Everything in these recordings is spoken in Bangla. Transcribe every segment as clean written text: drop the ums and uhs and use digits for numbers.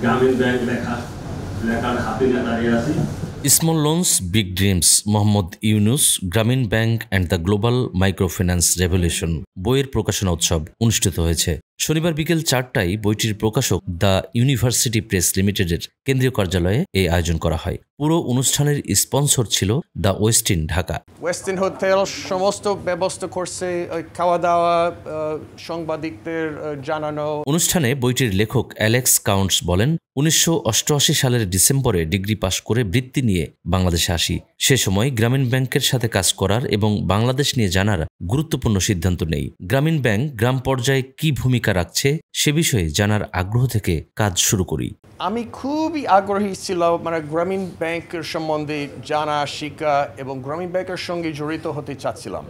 গ্রামীণ ব্যাংক লেখার হাতে নিয়ে দাঁড়িয়ে আছি। Small loans big dreams, Muhammad Yunus, Grameen Bank and the global microfinance revolution বইয়ের প্রকাশনা উৎসব অনুষ্ঠিত হয়েছে। শনিবার বিকেল 4টায় বইটির প্রকাশক দ্য ইউনিভার্সিটি প্রেস লিমিটেডের কেন্দ্রীয় কার্যালয়ে এই আয়োজন করা হয়। পুরো অনুষ্ঠানের স্পন্সর ছিল দ্য ওয়েস্টিন ঢাকা। ওয়েস্টিন হোটেল সমস্ত ব্যবস্থা করছে, খাওয়া দাওয়া, সাংবাদিকদের জানানো। অনুষ্ঠানে বইটির লেখক অ্যালেক্স কাউন্টস বলেন, 1988 সালের ডিসেম্বরে ডিগ্রি পাশ করে বৃত্তি নিয়ে বাংলাদেশে আসি। সে সময় গ্রামীণ ব্যাংকের সাথে কাজ করার এবং বাংলাদেশ নিয়ে জানার গুরুত্বপূর্ণ সিদ্ধান্ত নেই। গ্রামীণ ব্যাংক গ্রাম পর্যায়ে কি ভূমিকা রাখছে সে বিষয়ে জানার আগ্রহ থেকে কাজ শুরু করি। আমি খুবই আগ্রহী ছিল গ্রামীণ ব্যাংকের সম্বন্ধে জানা, শিক্ষা এবং গ্রামীণ ব্যাংকের সঙ্গে জড়িত হতে চাচ্ছিলাম।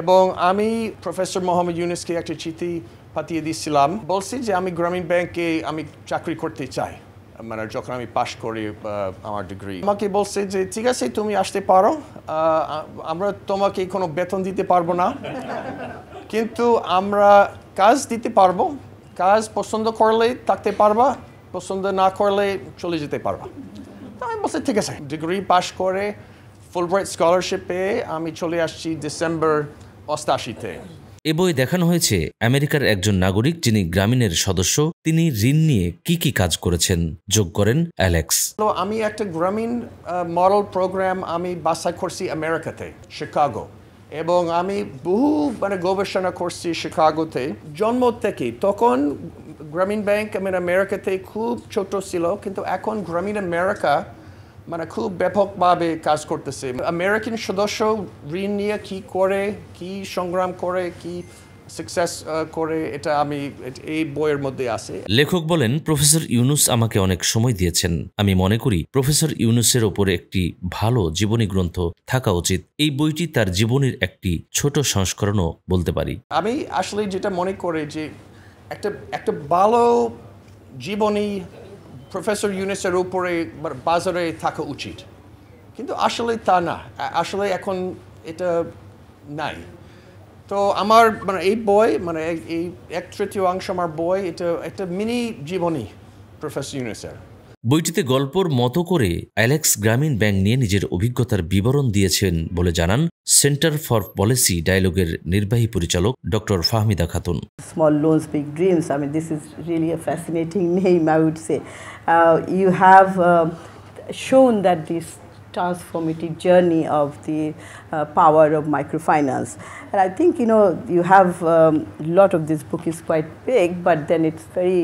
এবং আমি প্রফেসর মোহাম্মদ ইউনুসকে একটা চিঠি পাঠিয়ে দিয়েছিলাম, বলছি যে আমি গ্রামীণ ব্যাংকে আমি চাকরি করতে চাই, যখন আমি পাশ করি আমার ডিগ্রি। আমাকে বলছে যে ঠিক আছে, তুমি আসতে পারো, আমরা তোমাকে কোনো বেতন দিতে পারবো না, কিন্তু আমরা কাজ দিতে পারবো, কাজ পছন্দ করলে থাকতে পারবা, পছন্দ না করলে চলে যেতে পারবা। তো আমি বলছি ঠিক আছে। ডিগ্রি পাশ করে ফুলব্রাইট স্কলারশিপ পেয়ে আমি চলে আসছি ডিসেম্বর 88-তে। এ বই দেখানো হয়েছে আমেরিকার একজন নাগরিক যিনি গ্রামীণের সদস্য। তিনি ঋণ নিয়ে কি কাজ করেছেন যোগ করেন অ্যালেক্স। তো আমি একটা গ্রামীণ মডেল প্রোগ্রাম আমি বাছাই করছি আমেরিকাতে, শিকাগো, এবং আমি বহু গবেষণা করছি শিকাগোতে। জন্ম থেকে তখন গ্রামীণ ব্যাংক আমেরিকাতে খুব ছোট ছিল, কিন্তু এখন গ্রামীণ আমেরিকা খুব ব্যাপকভাবে কাজ করতেছে। আমেরিকান সদস্য ঋণ নিয়ে কি করে, কি সংগ্রাম করে, কি সাকসেস করে, এটা আমি এই বইয়ের মধ্যে আছে। লেখক বলেন, প্রফেসর ইউনুস আমাকে অনেক সময় দিয়েছেন। আমি মনে করি প্রফেসর ইউনুসের ওপরে একটি ভালো জীবনী গ্রন্থ থাকা উচিত। এই বইটি তার জীবনীর একটি ছোট সংস্করণও বলতে পারি। আমি আসলে যেটা মনে করি যে একটা ভালো জীবনী প্রফেসর ইউনুসের উপরে বাজারে থাকা উচিত, কিন্তু আসলে তা না, আসলে এখন এটা নাই। তো আমার এই বই এই 1/3 আমার বই, এটা একটা মিনি জীবনী প্রফেসর ইউনুসের। বইটিতে গল্পর মতো করে অ্যালেক্স গ্রামীণ ব্যাংক নিয়ে নিজের অভিজ্ঞতার বিবরণ দিয়েছেন বলে জানান সেন্টার ফর পলিসি ডায়ালগের নির্বাহী পরিচালক doctor Fahmida Khatun. Small loans, big dreams. I mean, this is really a fascinating name, I would say. You have shown that this transformative journey of the power of microfinance. And I think, you have a lot of this book is quite big, but then it's very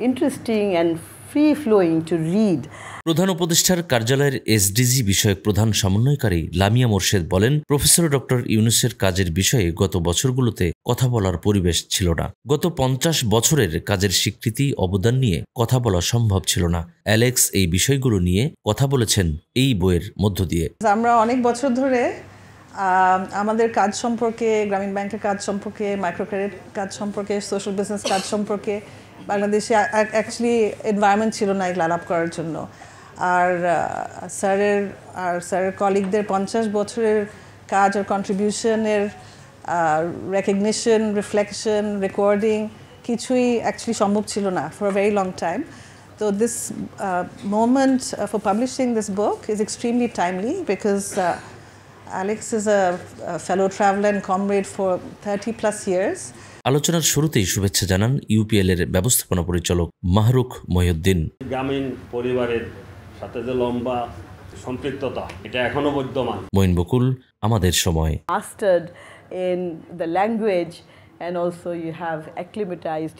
interesting and free-flowing to read. প্রধান উপদেষ্টার কার্যালয়ের এসডিজি বিষয়ক প্রধান সমন্বয়কারী লামিয়া মোর্শেদ বলেন, প্রফেসর ডক্টর ইউনুসের কাজের বিষয়ে গত বছরগুলোতে কথা বলার পরিবেশ ছিল না। গত 50 বছরের কাজের স্বীকৃতি অবদান নিয়ে কথা বলা সম্ভব ছিল না। অ্যালেক্স এই বিষয়গুলো নিয়ে কথা বলেছেন এই বইয়ের মধ্য দিয়ে। আমরা অনেক বছর ধরে আমাদের কাজ সম্পর্কে, গ্রামীণ ব্যাংকের কাজ সম্পর্কে, মাইক্রো ক্রেডিট কাজ সম্পর্কে, সোশ্যাল বিজনেস কাজ সম্পর্কে বাংলাদেশে অ্যাকচুয়ালি এনভায়রনমেন্ট ছিল না এগুলো আলাপ করার জন্য। আর স্যারের কলিগদের 50 বছরের কাজ আর কন্ট্রিবিউশনের রেকগনিশন, রিফ্লেকশন, রেকর্ডিং কিছুই অ্যাকচুয়ালি সম্ভব ছিল না for a very long time. So this moment for publishing this book is extremely timely because Alex is a fellow traveler and comrade for 30+ years. আলোচনার শুরুতেই শুভেচ্ছা জানান ইউপিএল এর ব্যবস্থাপনা পরিচালক মাহরুখ মহিউদ্দিন। গ্রামীণ পরিবারের সাথে যে লম্বা সম্পৃক্ততা, এটা এখনো বিদ্যমান। মঈন বকুল, আমাদের সময়। Mastered in the language and also you have acclimatized